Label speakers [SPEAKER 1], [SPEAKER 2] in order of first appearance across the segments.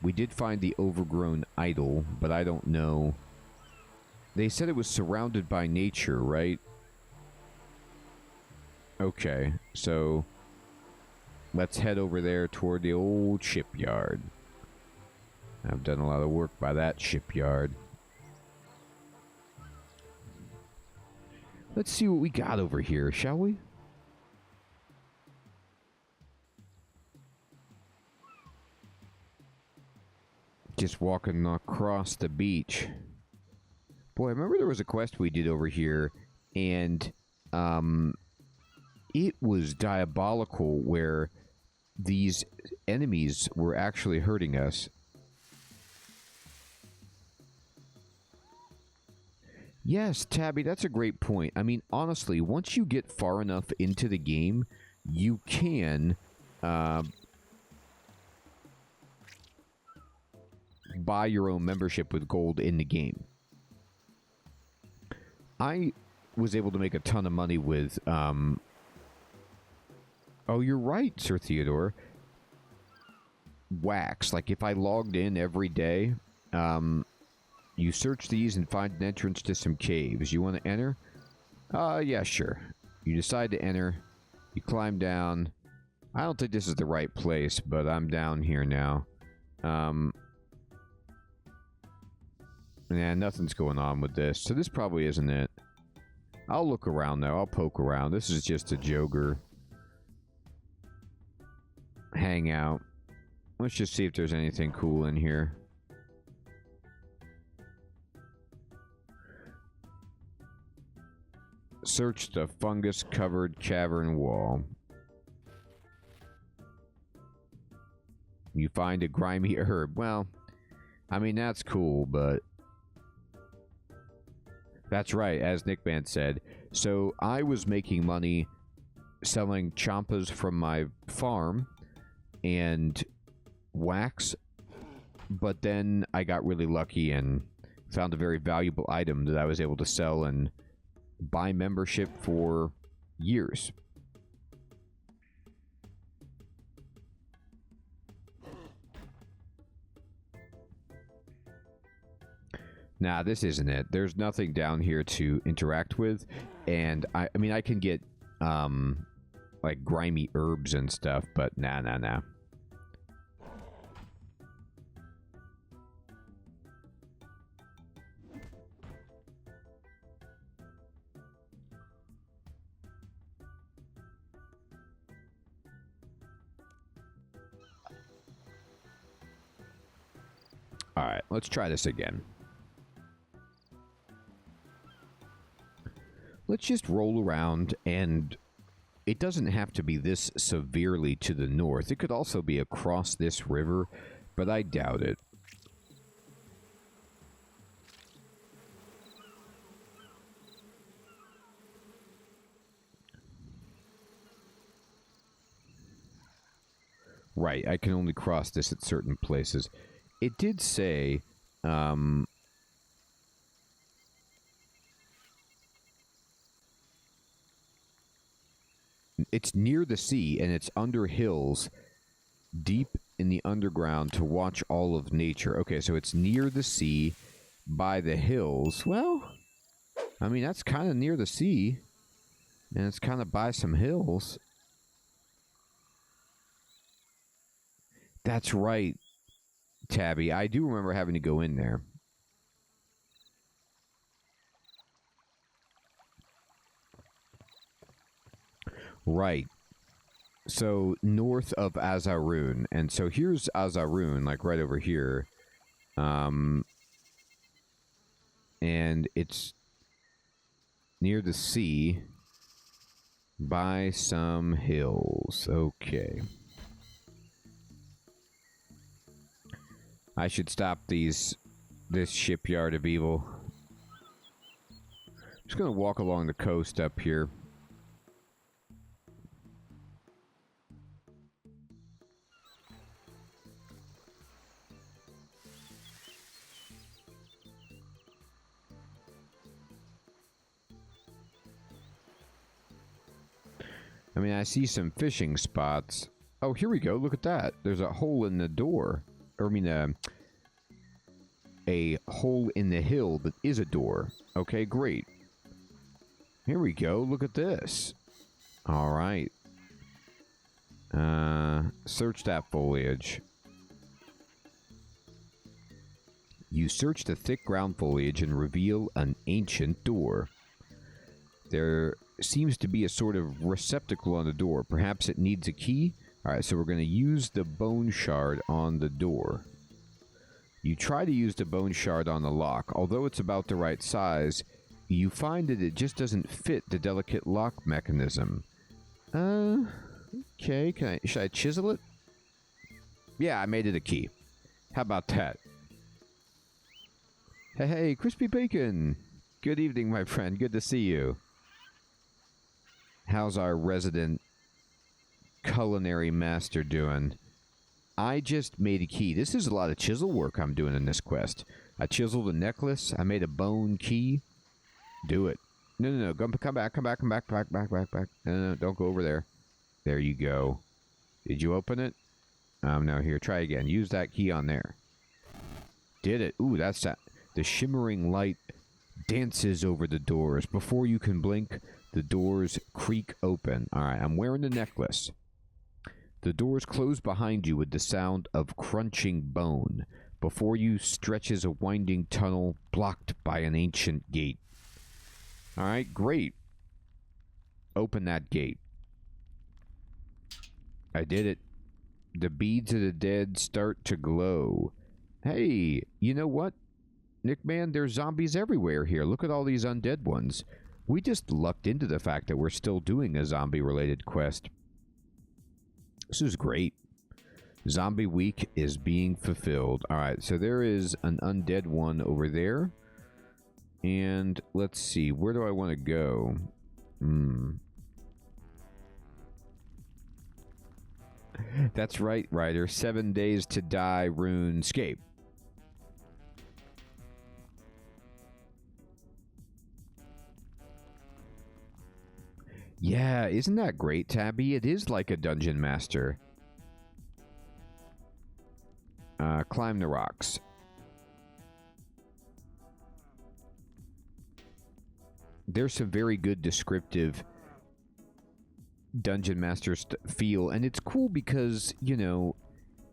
[SPEAKER 1] We did find the overgrown idol, but I don't know. They said it was surrounded by nature, right? Okay, so let's head over there toward the old shipyard. I've done a lot of work by that shipyard. Let's see what we got over here, shall we? Just walking across the beach. Boy, I remember there was a quest we did over here, and it was diabolical where these enemies were actually hurting us. Yes, Tabby, that's a great point. I mean, honestly, once you get far enough into the game, you can buy your own membership with gold in the game. I was able to make a ton of money with... Oh, you're right, Sir Theodore. Wax. Like, if I logged in every day, you search these and find an entrance to some caves. You want to enter? Yeah, sure. You decide to enter. You climb down. I don't think this is the right place, but I'm down here now. Yeah, nothing's going on with this, so this probably isn't it. I'll look around, though. I'll poke around. This is just a Joker hangout. Let's just see if there's anything cool in here. Search the fungus-covered cavern wall. You find a grimy herb. Well, I mean, that's cool, but... That's right, as Nickman said. So, I was making money selling champas from my farm and wax, but then I got really lucky and found a very valuable item that I was able to sell and buy membership for years. Nah, this isn't it. There's nothing down here to interact with, and I mean, I can get, like, grimy herbs and stuff, but nah. Alright, let's try this again. Let's just roll around, and it doesn't have to be this severely to the north. It could also be across this river, but I doubt it. Right, I can only cross this at certain places. It did say, it's near the sea, and it's under hills, deep in the underground to watch all of nature. Okay, so it's near the sea, by the hills. Well, I mean, that's kind of near the sea, and it's kind of by some hills. That's right, Tabby. I do remember having to go in there. Right. So, north of Azarun. And so here's Azarun, like right over here. And it's near the sea by some hills. Okay. I should stop this shipyard of evil. I'm just going to walk along the coast up here. I mean, I see some fishing spots. Oh, here we go. Look at that. There's a hole in the door. or I mean a hole in the hill that is a door. Okay, great. Here we go. Look at this. All right. Search that foliage. You search the thick ground foliage and reveal an ancient door. There seems to be a sort of receptacle on the door. Perhaps it needs a key? Alright, so we're going to use the bone shard on the door. You try to use the bone shard on the lock. Although it's about the right size, you find that it just doesn't fit the delicate lock mechanism. Okay, should I chisel it? Yeah, I made it a key. How about that? Hey, Crispy Bacon! Good evening, my friend. Good to see you. How's our resident culinary master doing? I just made a key. This is a lot of chisel work I'm doing in this quest. I chiseled a necklace. I made a bone key. Do it. No. Come back. No, don't go over there. There you go. Did you open it? No, here, try again. Use that key on there. Did it. Ooh, that's that. The shimmering light dances over the doors. Before you can blink, the doors creak open. Alright, I'm wearing the necklace. The doors close behind you with the sound of crunching bone. Before you stretches a winding tunnel blocked by an ancient gate. Alright, great. Open that gate. I did it. The beads of the dead start to glow. Hey, you know what? Nick, man, there's zombies everywhere here. Look at all these undead ones. We just lucked into the fact that we're still doing a zombie-related quest. This is great. Zombie week is being fulfilled. Alright, so there is an undead one over there. And let's see, where do I want to go? That's right, Ryder. 7 days to die, RuneScape. Yeah, isn't that great, Tabby? It is like a dungeon master. Climb the rocks. There's some very good descriptive dungeon master feel, and it's cool because, you know,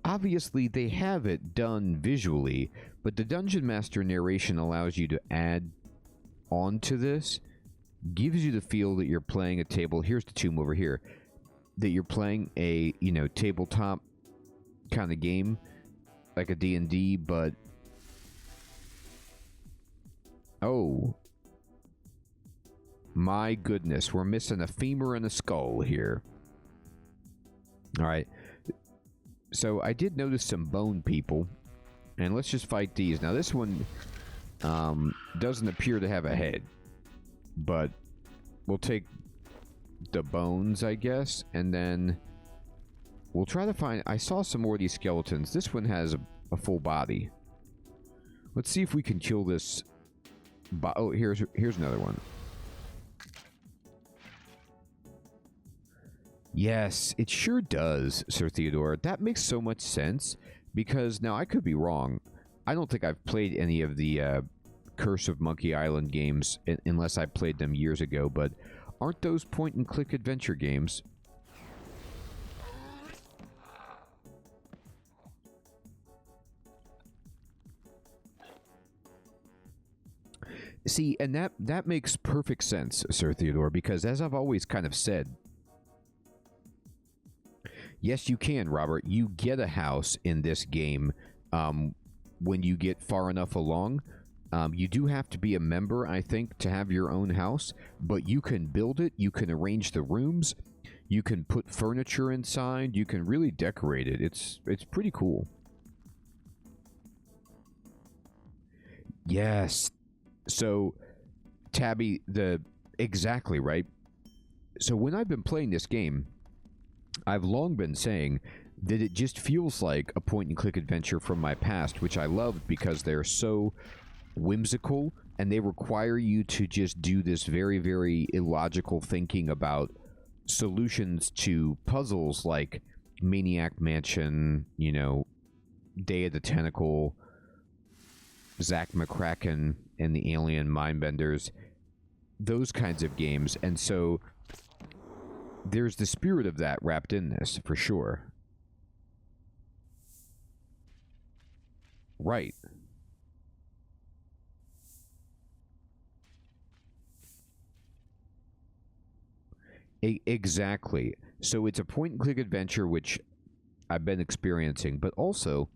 [SPEAKER 1] obviously they have it done visually, but the dungeon master narration allows you to add on to this. Gives you the feel that you're playing a table. Here's the tomb over here. That you're playing a, you know, tabletop kind of game, like a D&D, but oh my goodness, we're missing a femur and a skull here. All right, so I did notice some bone people, and let's just fight these. Now this one doesn't appear to have a head. But we'll take the bones, I guess, and then we'll try to find... I saw some more of these skeletons. This one has a full body. Let's see if we can kill this... Oh, here's another one. Yes, it sure does, Sir Theodore. That makes so much sense, because... Now, I could be wrong. I don't think I've played any of the... Curse of Monkey Island games, unless I played them years ago, but aren't those point-and-click adventure games? See, and that makes perfect sense, Sir Theodore, because as I've always kind of said, yes, you can, Robert. You get a house in this game when you get far enough along. You do have to be a member, I think, to have your own house, but you can build it, you can arrange the rooms, you can put furniture inside, you can really decorate it. It's pretty cool. Yes. So, Tabby, exactly, right? So when I've been playing this game, I've long been saying that it just feels like a point-and-click adventure from my past, which I loved because they're so... whimsical, and they require you to just do this very, very illogical thinking about solutions to puzzles like Maniac Mansion, you know, Day of the Tentacle, Zack McCracken and the Alien Mindbenders, those kinds of games. And so there's the spirit of that wrapped in this, for sure. Right. Exactly. So it's a point-and-click adventure, which I've been experiencing, but also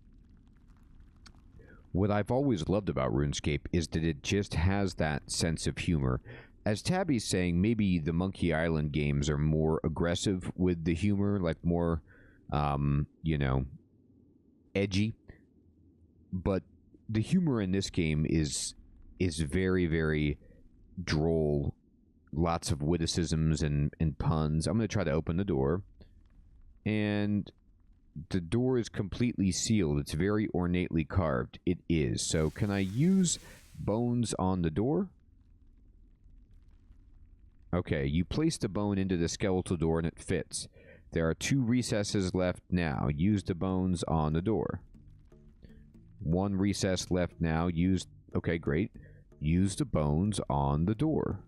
[SPEAKER 1] what I've always loved about RuneScape is that it just has that sense of humor. As Tabby's saying, maybe the Monkey Island games are more aggressive with the humor, like more, you know, edgy. But the humor in this game is very, very droll. Lots of witticisms and puns. I'm going to try to open the door. And the door is completely sealed. It's very ornately carved. It is. So can I use bones on the door? Okay, you place the bone into the skeletal door and it fits. There are 2 recesses left now. Use the bones on the door. 1 recess left now. Use... Okay, great. Use the bones on the door.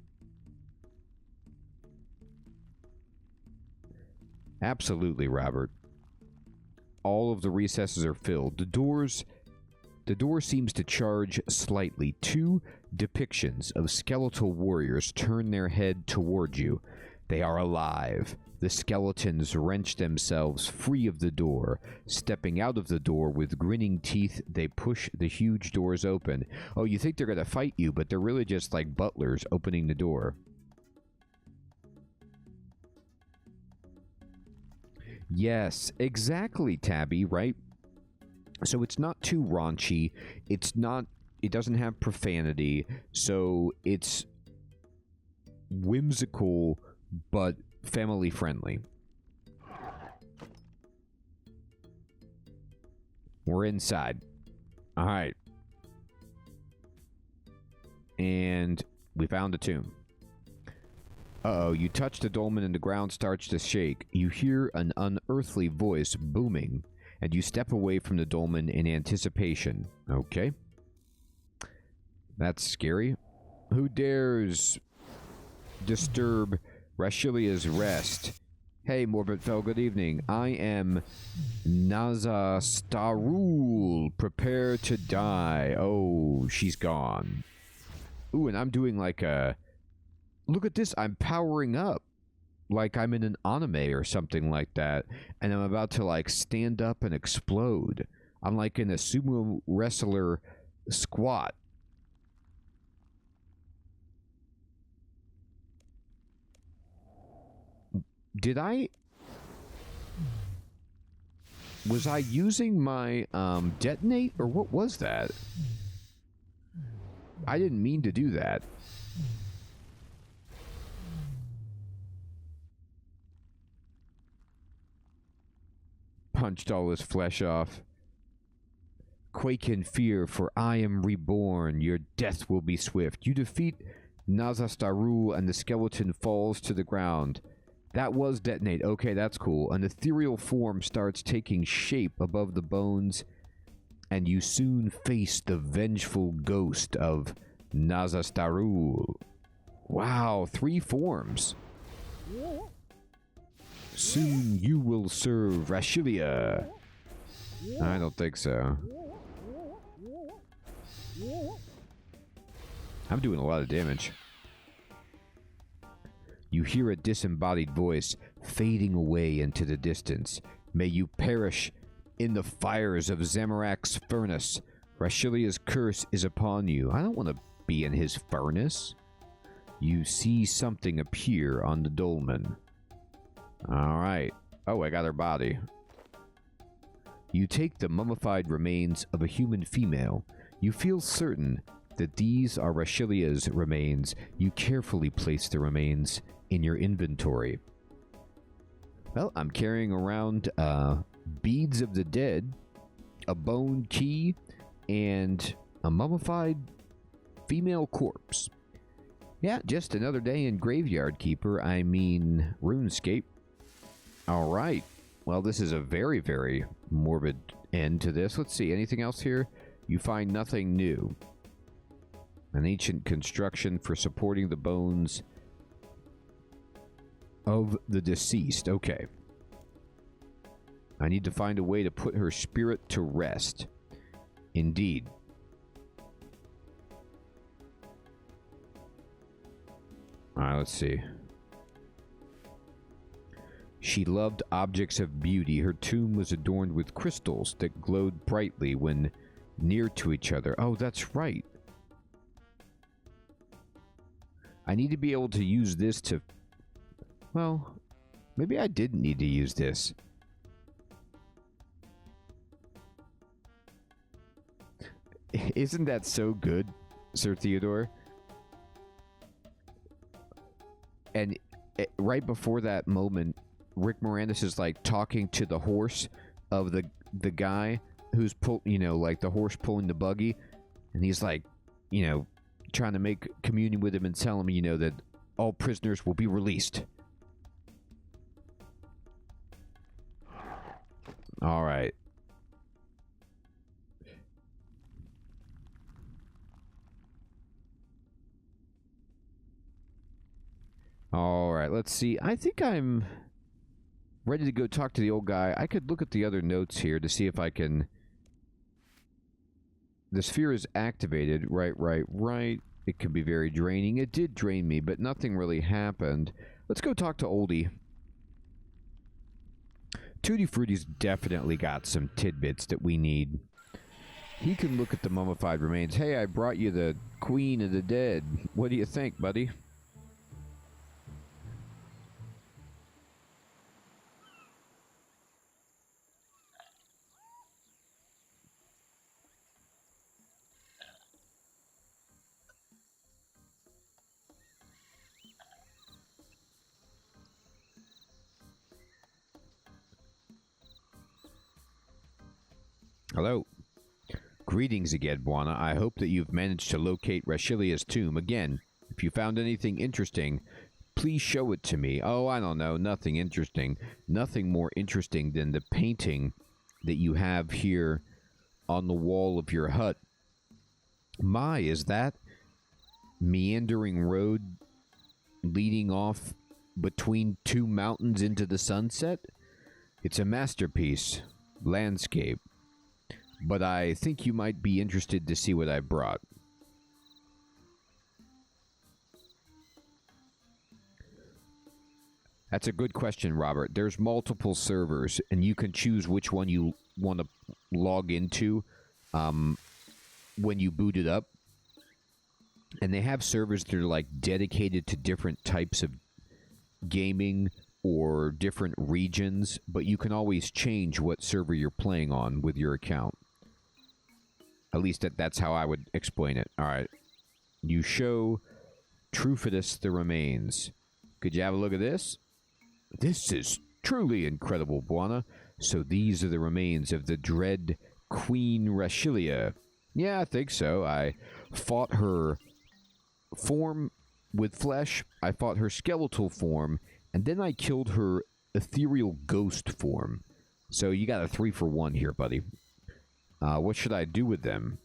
[SPEAKER 1] Absolutely, Robert. All of the recesses are filled. The door seems to charge slightly. 2 depictions of skeletal warriors turn their head toward you. They are alive. The skeletons wrench themselves free of the door. Stepping out of the door with grinning teeth, they push the huge doors open. Oh, you think they're going to fight you, but they're really just like butlers opening the door. Yes, exactly, Tabby, right? So it's not too raunchy. It doesn't have profanity. So it's whimsical, but family friendly. We're inside. All right. And we found a tomb. Uh-oh, you touch the dolmen and the ground starts to shake. You hear an unearthly voice booming, and you step away from the dolmen in anticipation. Okay. That's scary. Who dares disturb Rashilia's rest? Hey, Morbidfell, good evening. I am Naza Starul. Prepare to die. Oh, she's gone. Ooh, and I'm doing like a... Look at this, I'm powering up. Like I'm in an anime or something like that. And I'm about to like stand up and explode. I'm like in a sumo wrestler squat. Did I... Was I using my detonate? Or what was that? I didn't mean to do that. Punched all his flesh off. Quake in fear, for I am reborn. Your death will be swift. You defeat Nazastarul and the skeleton falls to the ground. That was detonate. Okay, that's cool. An ethereal form starts taking shape above the bones, and you soon face the vengeful ghost of Nazastarul. Wow, 3 forms. Soon you will serve Rashilia. I don't think so. I'm doing a lot of damage. You hear a disembodied voice fading away into the distance. May you perish in the fires of Zamorak's furnace. Rashilia's curse is upon you. I don't want to be in his furnace. You see something appear on the dolmen. Alright. Oh, I got her body. You take the mummified remains of a human female. You feel certain that these are Rashilia's remains. You carefully place the remains in your inventory. Well, I'm carrying around beads of the dead, a bone key, and a mummified female corpse. Yeah, just another day in Graveyard Keeper. I mean, RuneScape. Alright. Well, this is a very, very morbid end to this. Let's see. Anything else here? You find nothing new. An ancient construction for supporting the bones of the deceased. Okay. I need to find a way to put her spirit to rest. Indeed. Alright, let's see. She loved objects of beauty. Her tomb was adorned with crystals that glowed brightly when near to each other. Oh, that's right. I need to be able to use this to... Well, maybe I didn't need to use this. Isn't that so good, Sir Theodore? And right before that moment, Rick Moranis is like talking to the horse of the guy who's like the horse pulling the buggy, and he's like, trying to make communion with him and tell him, that all prisoners will be released. All right. All right, let's see. I think I'm ready to go talk to the old guy. I could look at the other notes here to see if I can... The sphere is activated. Right. It can be very draining. It did drain me, but nothing really happened. Let's go talk to Oldie. Tutti Frutti's definitely got some tidbits that we need. He can look at the mummified remains. Hey, I brought you the Queen of the Dead. What do you think, buddy? Hello. Greetings again, Buana. I hope that you've managed to locate Rashilia's tomb. Again, if you found anything interesting, please show it to me. Oh, I don't know. Nothing interesting. Nothing more interesting than the painting that you have here on the wall of your hut. My, is that meandering road leading off between two mountains into the sunset? It's a masterpiece. Landscape. But I think you might be interested to see what I brought. That's a good question, Robert. There's multiple servers, and you can choose which one you want to log into when you boot it up. And they have servers that are like dedicated to different types of gaming or different regions, but you can always change what server you're playing on with your account. At least that's how I would explain it. All right. You show Trufitus the remains. Could you have a look at this? This is truly incredible, Buana. So these are the remains of the dread Queen Rashilia. Yeah, I think so. I fought her form with flesh. I fought her skeletal form. And then I killed her ethereal ghost form. So you got a 3-for-1 here, buddy. What should I do with them?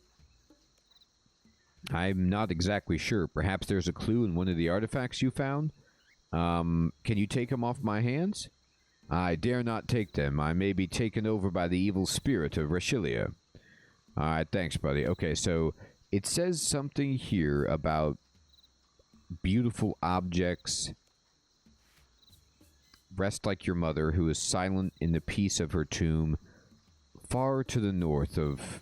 [SPEAKER 1] I'm not exactly sure. Perhaps there's a clue in one of the artifacts you found? Can you take them off my hands? I dare not take them. I may be taken over by the evil spirit of Rashilia. Alright, thanks, buddy. Okay, so it says something here about beautiful objects. Rest like your mother, who is silent in the peace of her tomb, far to the north of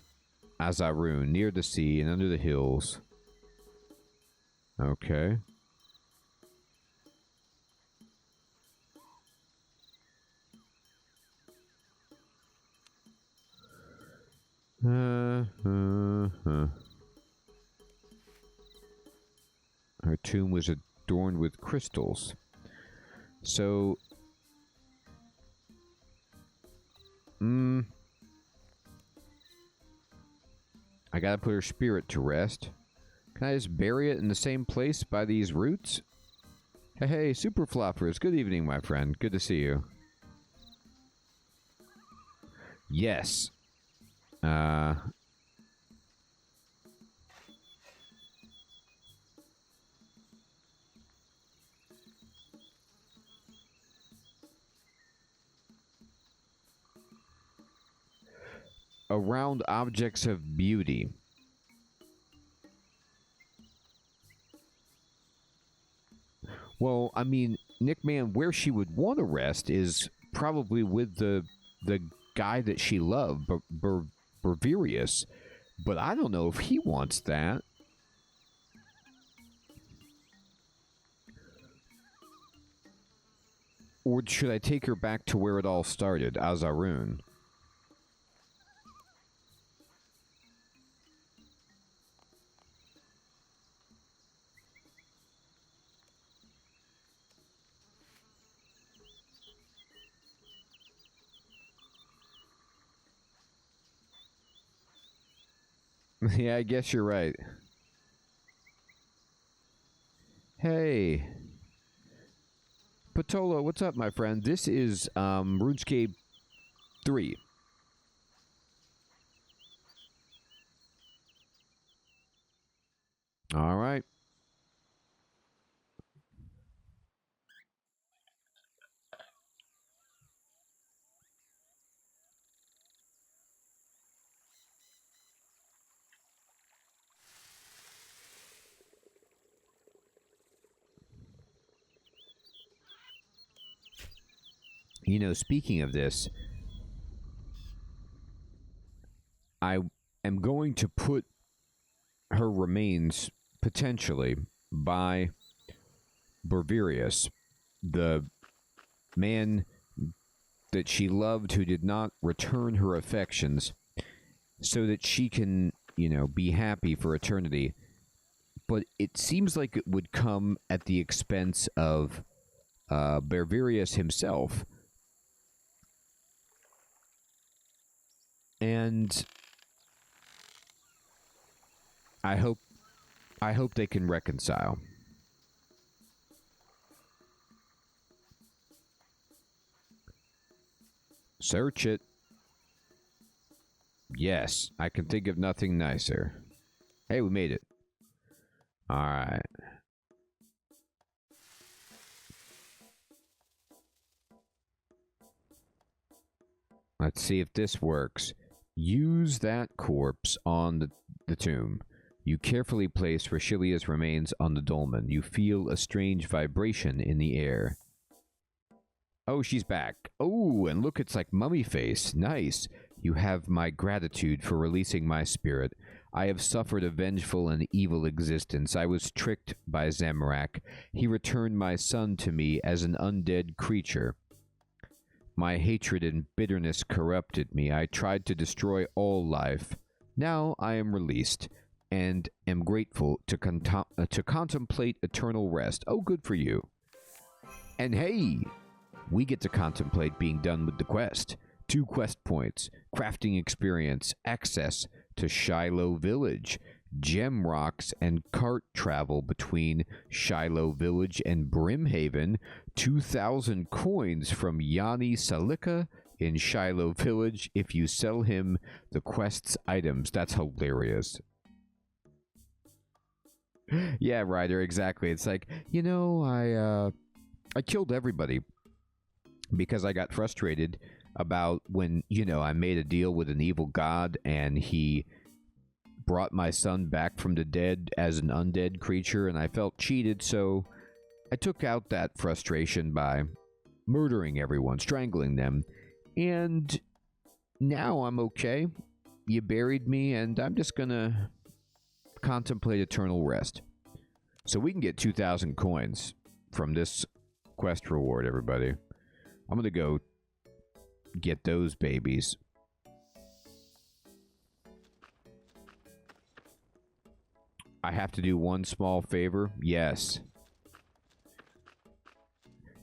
[SPEAKER 1] Azarun, near the sea and under the hills. Okay. Her tomb was adorned with crystals. So... I gotta put her spirit to rest. Can I just bury it in the same place by these roots? Hey, Super Floppers. Good evening, my friend. Good to see you. Yes. Uh... Around objects of beauty. Well, I mean, Nick Man, where she would want to rest is probably with the guy that she loved, Berverius. But I don't know if he wants that. Or should I take her back to where it all started, Azarun? Yeah, I guess you're right. Hey. Patolo, what's up, my friend? This is RuneScape 3. All right. You know, speaking of this, I am going to put her remains potentially by Berverius, the man that she loved who did not return her affections, so that she can, you know, be happy for eternity. But it seems like it would come at the expense of Berverius himself. And I hope they can reconcile. Search it. Yes, I can think of nothing nicer. Hey, we made it. All right. Let's see if this works. Use that corpse on the tomb. You carefully place Rashilia's remains on the dolmen. You feel a strange vibration in the air. Oh, she's back. Oh, and look, it's like mummy face. Nice. You have my gratitude for releasing my spirit. I have suffered a vengeful and evil existence. I was tricked by Zamorak. He returned my son to me as an undead creature. My hatred and bitterness corrupted me. I tried to destroy all life. Now I am released, and am grateful to contemplate eternal rest. Oh, good for you. And hey, we get to contemplate being done with the quest. 2 quest points, crafting experience, access to Shilo Village, gem rocks and cart travel between Shilo Village and Brimhaven, 2,000 coins from Yanni Salika in Shilo Village if you sell him the quest's items. That's hilarious. Yeah, Ryder, exactly. It's like, you know, I killed everybody because I got frustrated about when, you know, I made a deal with an evil god and he brought my son back from the dead as an undead creature, and I felt cheated, so I took out that frustration by murdering everyone, strangling them, and now I'm okay. You buried me, and I'm just gonna contemplate eternal rest. So we can get 2,000 coins from this quest reward, everybody. I'm gonna go get those babies. I have to do one small favor? Yes.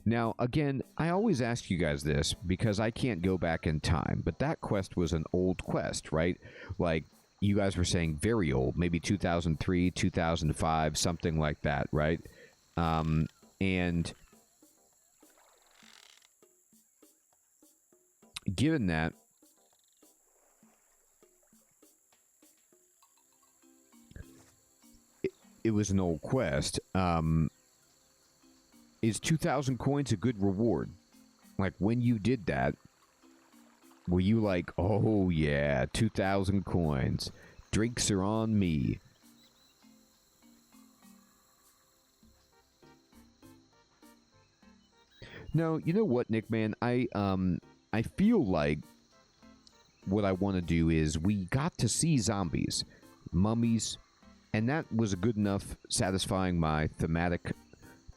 [SPEAKER 1] Now, again, I always ask you guys this because I can't go back in time, but that quest was an old quest, right? Like, you guys were saying very old, maybe 2003, 2005, something like that, right? And given that, it was an old quest. Is 2,000 coins a good reward? Like, when you did that, were you like, oh yeah, 2,000 coins. Drinks are on me. No, you know what, Nick, man? I feel like what I want to do is we got to see zombies, mummies, and that was a good enough satisfying my thematic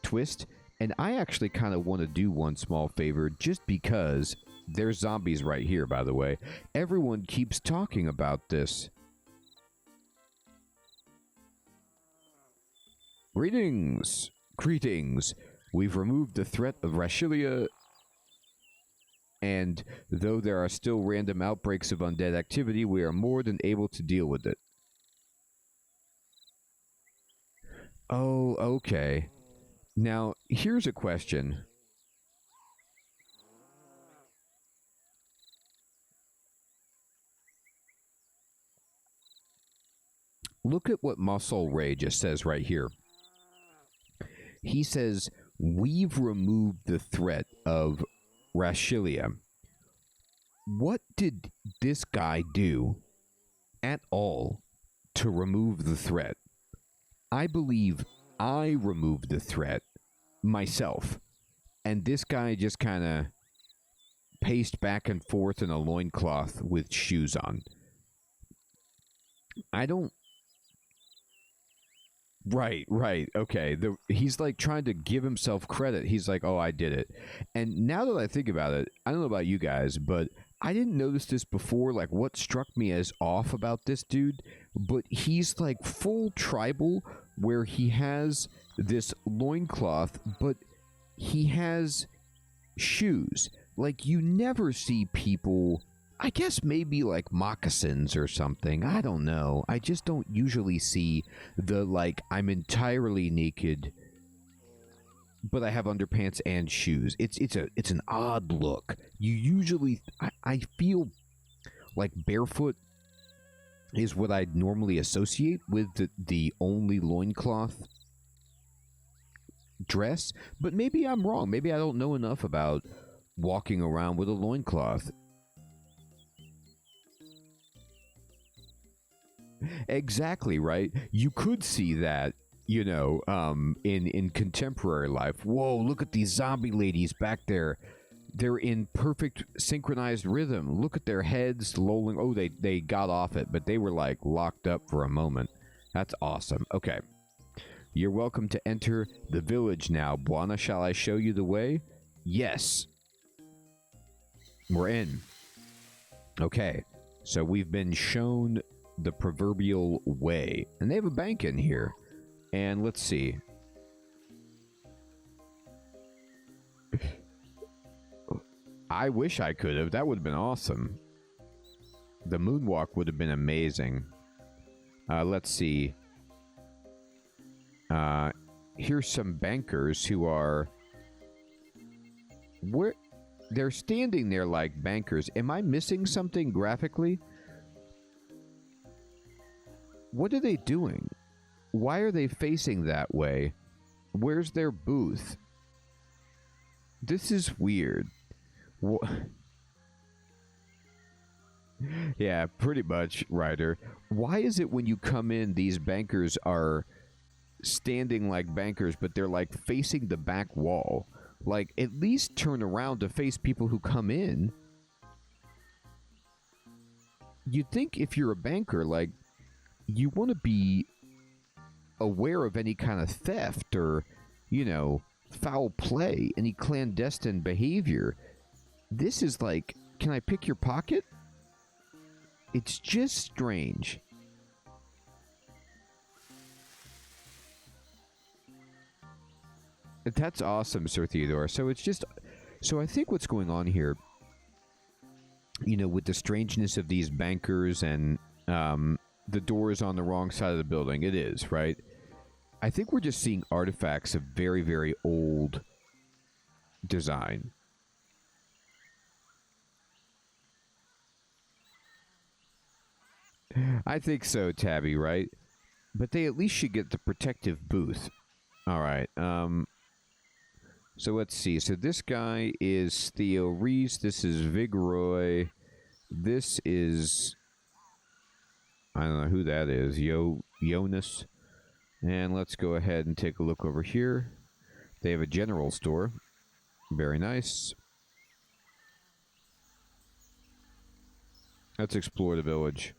[SPEAKER 1] twist. And I actually kind of want to do one small favor just because there's zombies right here, by the way. Everyone keeps talking about this. Greetings. Greetings. We've removed the threat of Rashilia, and though there are still random outbreaks of undead activity, we are more than able to deal with it. Oh, okay. Now, here's a question. Look at what Muscle Ray just says right here. He says, we've removed the threat of Rashilia. What did this guy do at all to remove the threat? I believe I removed the threat myself, and this guy just kind of paced back and forth in a loincloth with shoes on. I don't... Right, okay. He's like trying to give himself credit. He's like, oh, I did it. And now that I think about it, I don't know about you guys, but I didn't notice this before. Like, what struck me as off about this dude, but he's like full tribal, where he has this loincloth, but he has shoes. Like, you never see people... I guess maybe like moccasins or something. I don't know. I just don't usually see the, like, I'm entirely naked, but I have underpants and shoes. It's an odd look. You usually... I feel like barefoot is what I'd normally associate with the only loincloth dress. But maybe I'm wrong. Maybe I don't know enough about walking around with a loincloth. Exactly, right? You could see that, you know, in contemporary life. Whoa, look at these zombie ladies back there. They're in perfect synchronized rhythm. Look at their heads lolling. Oh, they got off it, but they were, like, locked up for a moment. That's awesome. Okay. You're welcome to enter the village now. Buana, shall I show you the way? Yes. We're in. Okay. So we've been shown the proverbial way. And they have a bank in here. And let's see. I wish I could have. That would have been awesome. The moonwalk would have been amazing. Let's see. Here's some bankers who are... Where... They're standing there like bankers. Am I missing something graphically? What are they doing? Why are they facing that way? Where's their booth? This is weird. Yeah, pretty much, Ryder. Why is it when you come in, these bankers are standing like bankers, but they're like facing the back wall? Like, at least turn around to face people who come in. You'd think if you're a banker, like, you want to be aware of any kind of theft or, you know, foul play, any clandestine behavior. This is like, can I pick your pocket? It's just strange. That's awesome, Sir Theodore. So it's just... So I think what's going on here, you know, with the strangeness of these bankers and the door is on the wrong side of the building. It is, right? I think we're just seeing artifacts of very, very old design. I think so, Tabby, right? But they at least should get the protective booth. Alright, so let's see. So this guy is Theo Reese. This is Vigroy. This is... I don't know who that is. Jonas. And let's go ahead and take a look over here. They have a general store. Very nice. Let's explore the village.